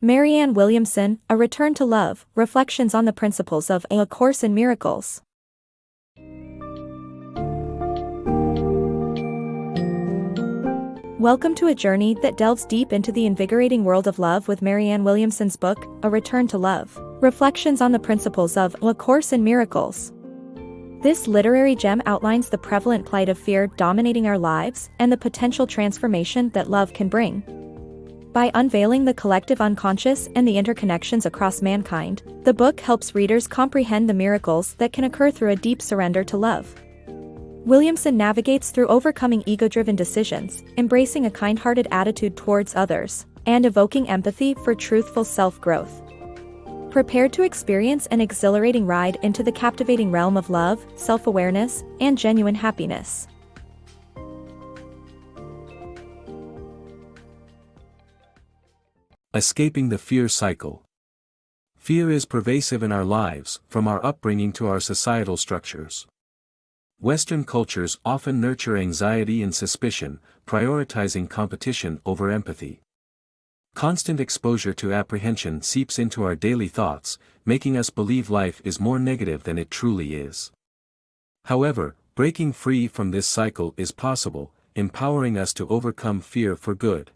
Marianne Williamson, A Return to Love, Reflections on the Principles of A Course in Miracles. Welcome to a journey that delves deep into the invigorating world of love with Marianne Williamson's book, A Return to Love, Reflections on the Principles of A Course in Miracles. This literary gem outlines the prevalent plight of fear dominating our lives and the potential transformation that love can bring. By unveiling the collective unconscious and the interconnections across mankind, the book helps readers comprehend the miracles that can occur through a deep surrender to love. Williamson navigates through overcoming ego-driven decisions, embracing a kind-hearted attitude towards others, and evoking empathy for truthful self-growth. Prepare to experience an exhilarating ride into the captivating realm of love, self-awareness, and genuine happiness. Escaping the fear cycle. Fear is pervasive in our lives, from our upbringing to our societal structures. Western cultures often nurture anxiety and suspicion, prioritizing competition over empathy. Constant exposure to apprehension seeps into our daily thoughts, making us believe life is more negative than it truly is. However, breaking free from this cycle is possible, empowering us to overcome fear for good.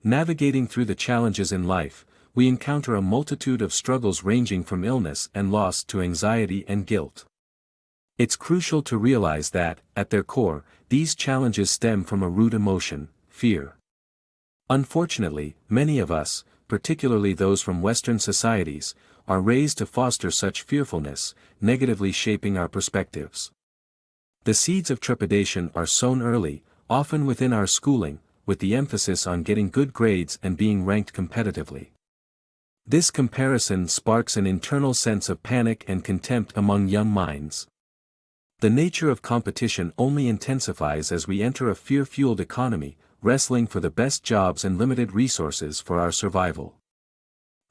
Navigating through the challenges in life, we encounter a multitude of struggles ranging from illness and loss to anxiety and guilt. It's crucial to realize that, at their core, these challenges stem from a root emotion, fear. Unfortunately, many of us, particularly those from Western societies, are raised to foster such fearfulness, negatively shaping our perspectives. The seeds of trepidation are sown early, often within our schooling, with the emphasis on getting good grades and being ranked competitively. This comparison sparks an internal sense of panic and contempt among young minds. The nature of competition only intensifies as we enter a fear-fueled economy, wrestling for the best jobs and limited resources for our survival.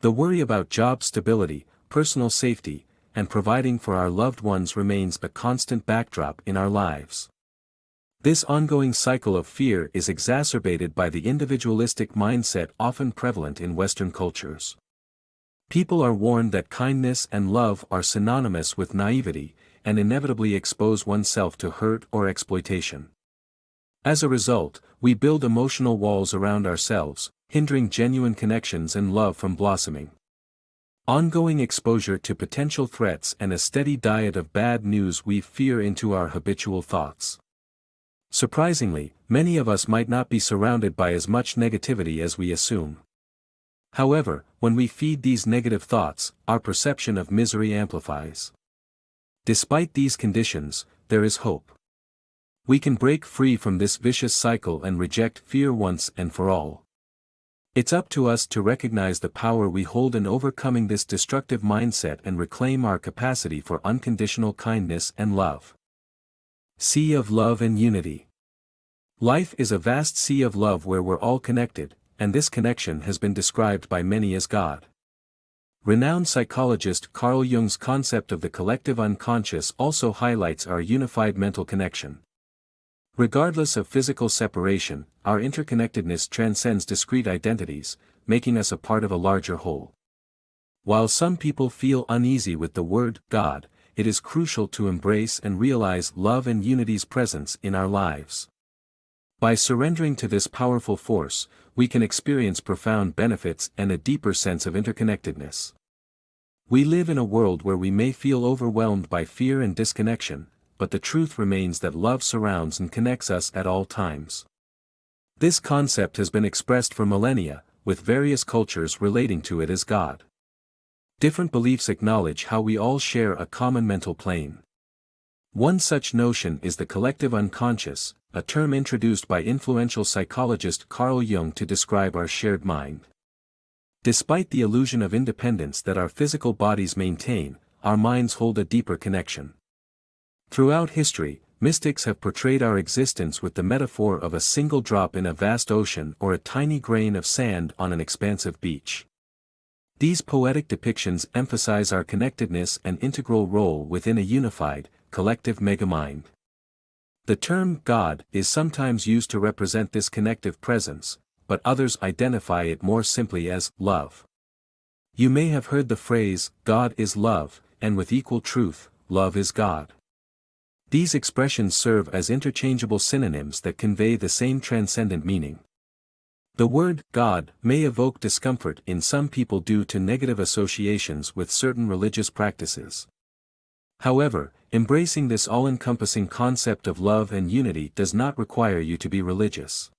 The worry about job stability, personal safety, and providing for our loved ones remains a constant backdrop in our lives. This ongoing cycle of fear is exacerbated by the individualistic mindset often prevalent in Western cultures. People are warned that kindness and love are synonymous with naivety, and inevitably expose oneself to hurt or exploitation. As a result, we build emotional walls around ourselves, hindering genuine connections and love from blossoming. Ongoing exposure to potential threats and a steady diet of bad news weave fear into our habitual thoughts. Surprisingly, many of us might not be surrounded by as much negativity as we assume. However, when we feed these negative thoughts, our perception of misery amplifies. Despite these conditions, there is hope. We can break free from this vicious cycle and reject fear once and for all. It's up to us to recognize the power we hold in overcoming this destructive mindset and reclaim our capacity for unconditional kindness and love. Sea of Love and Unity. Life is a vast sea of love where we're all connected, and this connection has been described by many as God. Renowned psychologist Carl Jung's concept of the collective unconscious also highlights our unified mental connection. Regardless of physical separation, our interconnectedness transcends discrete identities, making us a part of a larger whole. While some people feel uneasy with the word God, it is crucial to embrace and realize love and unity's presence in our lives. By surrendering to this powerful force, we can experience profound benefits and a deeper sense of interconnectedness. We live in a world where we may feel overwhelmed by fear and disconnection, but the truth remains that love surrounds and connects us at all times. This concept has been expressed for millennia, with various cultures relating to it as God. Different beliefs acknowledge how we all share a common mental plane. One such notion is the collective unconscious, a term introduced by influential psychologist Carl Jung to describe our shared mind. Despite the illusion of independence that our physical bodies maintain, our minds hold a deeper connection. Throughout history, mystics have portrayed our existence with the metaphor of a single drop in a vast ocean or a tiny grain of sand on an expansive beach. These poetic depictions emphasize our connectedness and integral role within a unified, collective megamind. The term God is sometimes used to represent this connective presence, but others identify it more simply as love. You may have heard the phrase, God is love, and with equal truth, love is God. These expressions serve as interchangeable synonyms that convey the same transcendent meaning. The word God may evoke discomfort in some people due to negative associations with certain religious practices. However, embracing this all-encompassing concept of love and unity does not require you to be religious.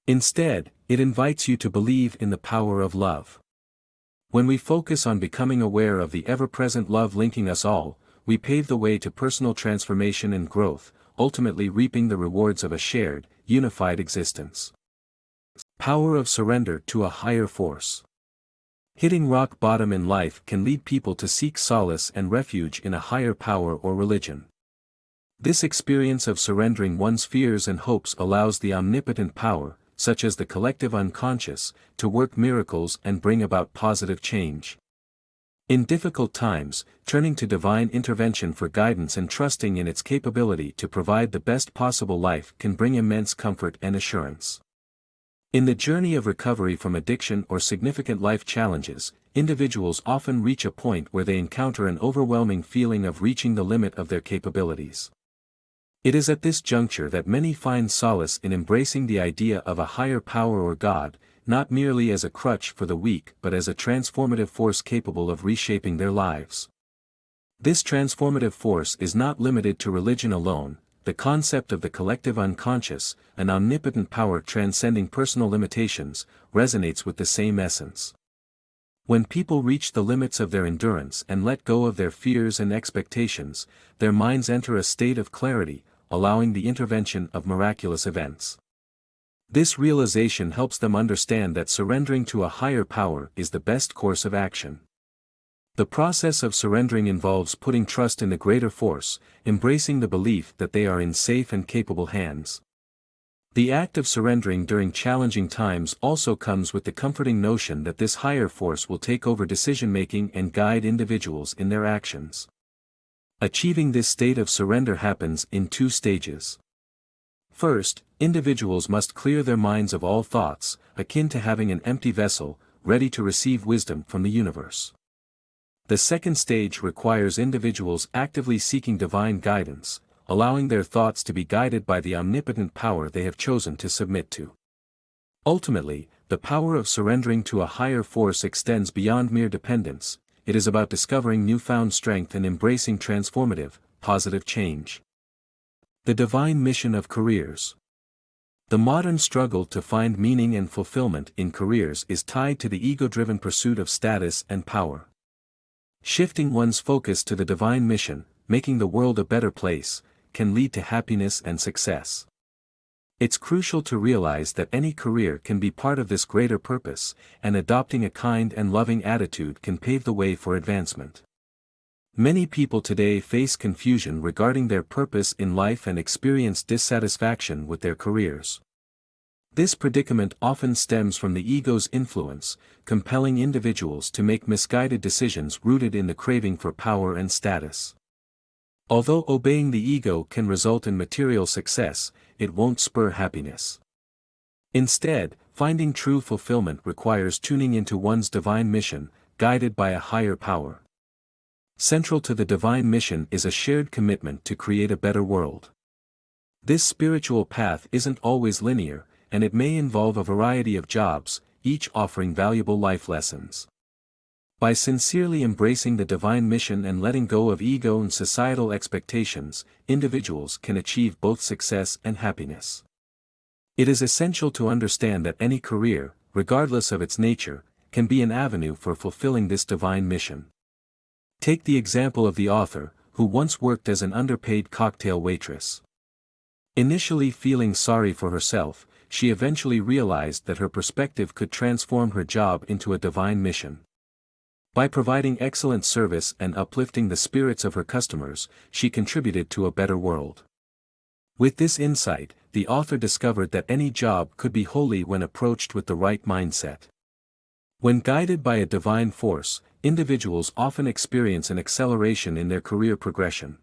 Instead, it invites you to believe in the power of love. When we focus on becoming aware of the ever-present love linking us all, we pave the way to personal transformation and growth, ultimately reaping the rewards of a shared, unified existence. Power of surrender to a higher force. Hitting rock bottom in life can lead people to seek solace and refuge in a higher power or religion. This experience of surrendering one's fears and hopes allows the omnipotent power, such as the collective unconscious, to work miracles and bring about positive change. In difficult times, turning to divine intervention for guidance and trusting in its capability to provide the best possible life can bring immense comfort and assurance. In the journey of recovery from addiction or significant life challenges, individuals often reach a point where they encounter an overwhelming feeling of reaching the limit of their capabilities. It is at this juncture that many find solace in embracing the idea of a higher power or God, not merely as a crutch for the weak but as a transformative force capable of reshaping their lives. This transformative force is not limited to religion alone. The concept of the collective unconscious, an omnipotent power transcending personal limitations, resonates with the same essence. When people reach the limits of their endurance and let go of their fears and expectations, their minds enter a state of clarity, allowing the intervention of miraculous events. This realization helps them understand that surrendering to a higher power is the best course of action. The process of surrendering involves putting trust in the greater force, embracing the belief that they are in safe and capable hands. The act of surrendering during challenging times also comes with the comforting notion that this higher force will take over decision-making and guide individuals in their actions. Achieving this state of surrender happens in two stages. First, individuals must clear their minds of all thoughts, akin to having an empty vessel, ready to receive wisdom from the universe. The second stage requires individuals actively seeking divine guidance, allowing their thoughts to be guided by the omnipotent power they have chosen to submit to. Ultimately, the power of surrendering to a higher force extends beyond mere dependence. It is about discovering newfound strength and embracing transformative, positive change. The divine mission of careers. The modern struggle to find meaning and fulfillment in careers is tied to the ego-driven pursuit of status and power. Shifting one's focus to the divine mission, making the world a better place, can lead to happiness and success. It's crucial to realize that any career can be part of this greater purpose, and adopting a kind and loving attitude can pave the way for advancement. Many people today face confusion regarding their purpose in life and experience dissatisfaction with their careers. This predicament often stems from the ego's influence, compelling individuals to make misguided decisions rooted in the craving for power and status. Although obeying the ego can result in material success, it won't spur happiness. Instead, finding true fulfillment requires tuning into one's divine mission, guided by a higher power. Central to the divine mission is a shared commitment to create a better world. This spiritual path isn't always linear, and it may involve a variety of jobs, each offering valuable life lessons. By sincerely embracing the divine mission and letting go of ego and societal expectations, individuals can achieve both success and happiness. It is essential to understand that any career, regardless of its nature, can be an avenue for fulfilling this divine mission. Take the example of the author, who once worked as an underpaid cocktail waitress. Initially feeling sorry for herself, she eventually realized that her perspective could transform her job into a divine mission. By providing excellent service and uplifting the spirits of her customers, she contributed to a better world. With this insight, the author discovered that any job could be holy when approached with the right mindset. When guided by a divine force, individuals often experience an acceleration in their career progression.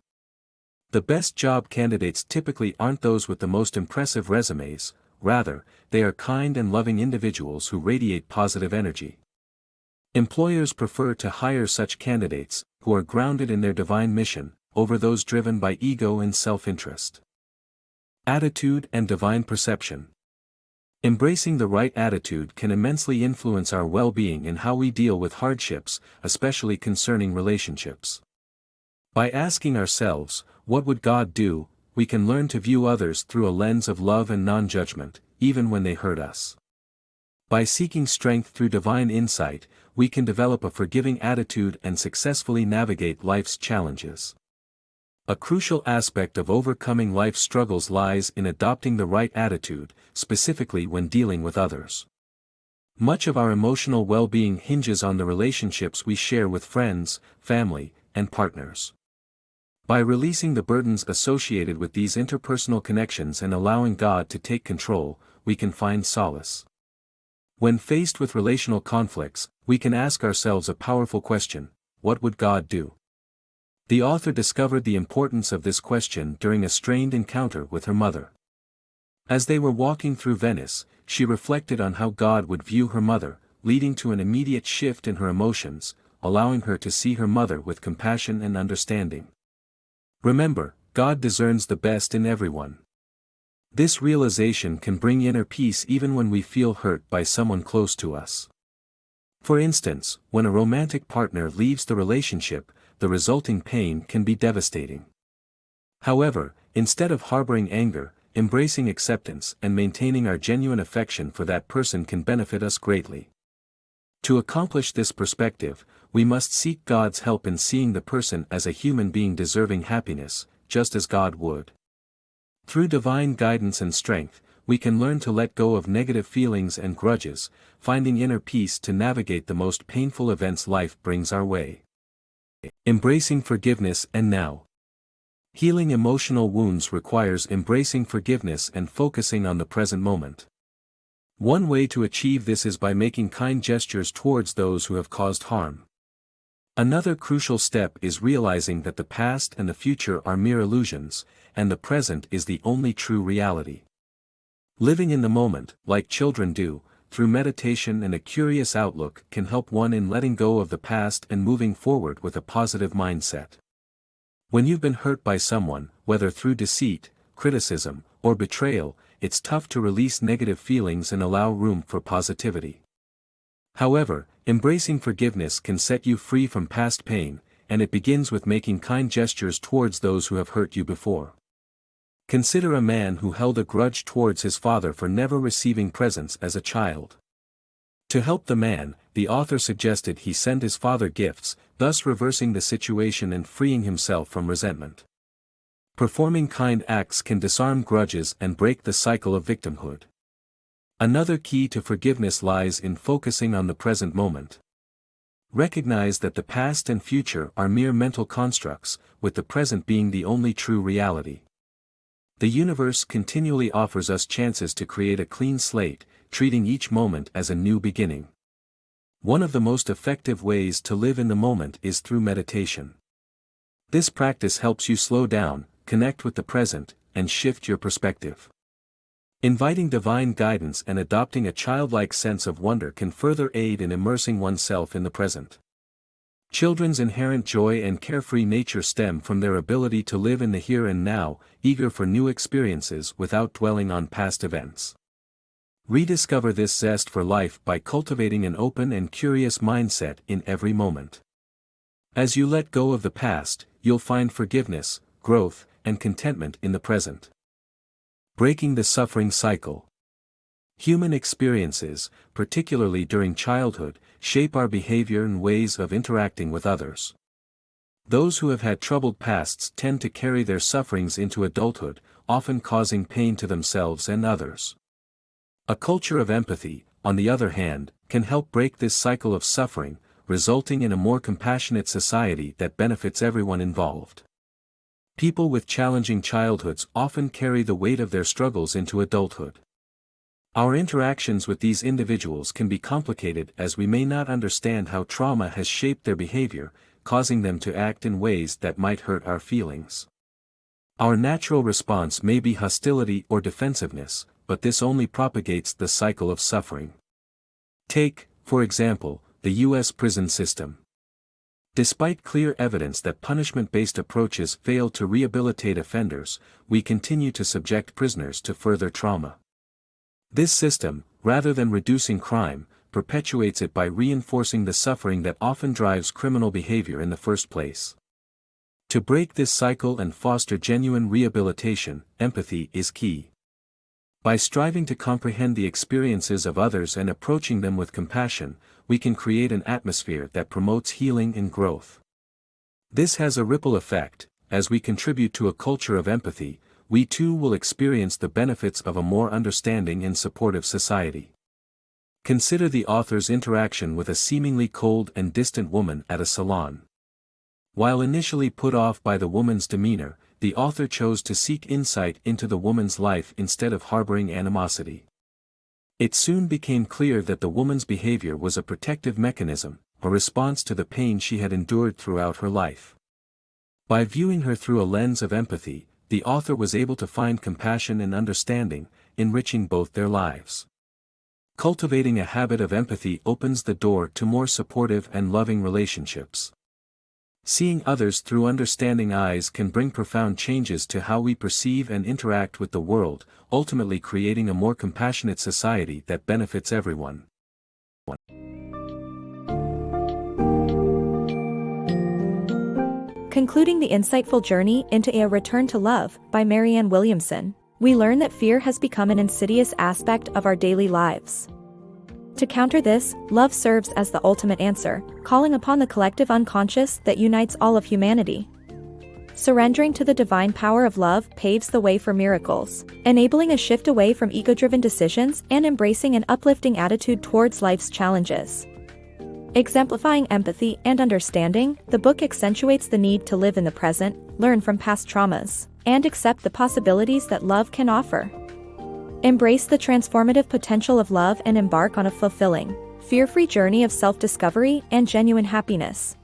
The best job candidates typically aren't those with the most impressive resumes, rather, they are kind and loving individuals who radiate positive energy. Employers prefer to hire such candidates, who are grounded in their divine mission, over those driven by ego and self-interest. Attitude and divine perception. Embracing the right attitude can immensely influence our well-being and how we deal with hardships, especially concerning relationships. By asking ourselves, what would God do, we can learn to view others through a lens of love and non-judgment, even when they hurt us. By seeking strength through divine insight, we can develop a forgiving attitude and successfully navigate life's challenges. A crucial aspect of overcoming life's struggles lies in adopting the right attitude, specifically when dealing with others. Much of our emotional well-being hinges on the relationships we share with friends, family, and partners. By releasing the burdens associated with these interpersonal connections and allowing God to take control, we can find solace. When faced with relational conflicts, we can ask ourselves a powerful question: what would God do? The author discovered the importance of this question during a strained encounter with her mother. As they were walking through Venice, she reflected on how God would view her mother, leading to an immediate shift in her emotions, allowing her to see her mother with compassion and understanding. Remember, God discerns the best in everyone. This realization can bring inner peace even when we feel hurt by someone close to us. For instance, when a romantic partner leaves the relationship, the resulting pain can be devastating. However, instead of harboring anger, embracing acceptance and maintaining our genuine affection for that person can benefit us greatly. To accomplish this perspective, we must seek God's help in seeing the person as a human being deserving happiness, just as God would. Through divine guidance and strength, we can learn to let go of negative feelings and grudges, finding inner peace to navigate the most painful events life brings our way. Embracing forgiveness and now. Healing emotional wounds requires embracing forgiveness and focusing on the present moment. One way to achieve this is by making kind gestures towards those who have caused harm. Another crucial step is realizing that the past and the future are mere illusions, and the present is the only true reality. Living in the moment, like children do, through meditation and a curious outlook can help one in letting go of the past and moving forward with a positive mindset. When you've been hurt by someone, whether through deceit, criticism, or betrayal, it's tough to release negative feelings and allow room for positivity. However, embracing forgiveness can set you free from past pain, and it begins with making kind gestures towards those who have hurt you before. Consider a man who held a grudge towards his father for never receiving presents as a child. To help the man, the author suggested he send his father gifts, thus reversing the situation and freeing himself from resentment. Performing kind acts can disarm grudges and break the cycle of victimhood. Another key to forgiveness lies in focusing on the present moment. Recognize that the past and future are mere mental constructs, with the present being the only true reality. The universe continually offers us chances to create a clean slate, treating each moment as a new beginning. One of the most effective ways to live in the moment is through meditation. This practice helps you slow down, connect with the present, and shift your perspective. Inviting divine guidance and adopting a childlike sense of wonder can further aid in immersing oneself in the present. Children's inherent joy and carefree nature stem from their ability to live in the here and now, eager for new experiences without dwelling on past events. Rediscover this zest for life by cultivating an open and curious mindset in every moment. As you let go of the past, you'll find forgiveness, growth, and contentment in the present. Breaking the suffering cycle. Human experiences, particularly during childhood, shape our behavior and ways of interacting with others. Those who have had troubled pasts tend to carry their sufferings into adulthood, often causing pain to themselves and others. A culture of empathy, on the other hand, can help break this cycle of suffering, resulting in a more compassionate society that benefits everyone involved. People with challenging childhoods often carry the weight of their struggles into adulthood. Our interactions with these individuals can be complicated as we may not understand how trauma has shaped their behavior, causing them to act in ways that might hurt our feelings. Our natural response may be hostility or defensiveness, but this only propagates the cycle of suffering. Take, for example, the U.S. prison system. Despite clear evidence that punishment-based approaches fail to rehabilitate offenders, we continue to subject prisoners to further trauma. This system, rather than reducing crime, perpetuates it by reinforcing the suffering that often drives criminal behavior in the first place. To break this cycle and foster genuine rehabilitation, empathy is key. By striving to comprehend the experiences of others and approaching them with compassion, we can create an atmosphere that promotes healing and growth. This has a ripple effect. As we contribute to a culture of empathy, we too will experience the benefits of a more understanding and supportive society. Consider the author's interaction with a seemingly cold and distant woman at a salon. While initially put off by the woman's demeanor, the author chose to seek insight into the woman's life instead of harboring animosity. It soon became clear that the woman's behavior was a protective mechanism, a response to the pain she had endured throughout her life. By viewing her through a lens of empathy, the author was able to find compassion and understanding, enriching both their lives. Cultivating a habit of empathy opens the door to more supportive and loving relationships. Seeing others through understanding eyes can bring profound changes to how we perceive and interact with the world, ultimately creating a more compassionate society that benefits everyone. Concluding the insightful journey into A Return to Love by Marianne Williamson, we learn that fear has become an insidious aspect of our daily lives. To counter this, love serves as the ultimate answer, calling upon the collective unconscious that unites all of humanity. Surrendering to the divine power of love paves the way for miracles, enabling a shift away from ego-driven decisions and embracing an uplifting attitude towards life's challenges. Exemplifying empathy and understanding, the book accentuates the need to live in the present, learn from past traumas, and accept the possibilities that love can offer. Embrace the transformative potential of love and embark on a fulfilling, fear-free journey of self-discovery and genuine happiness.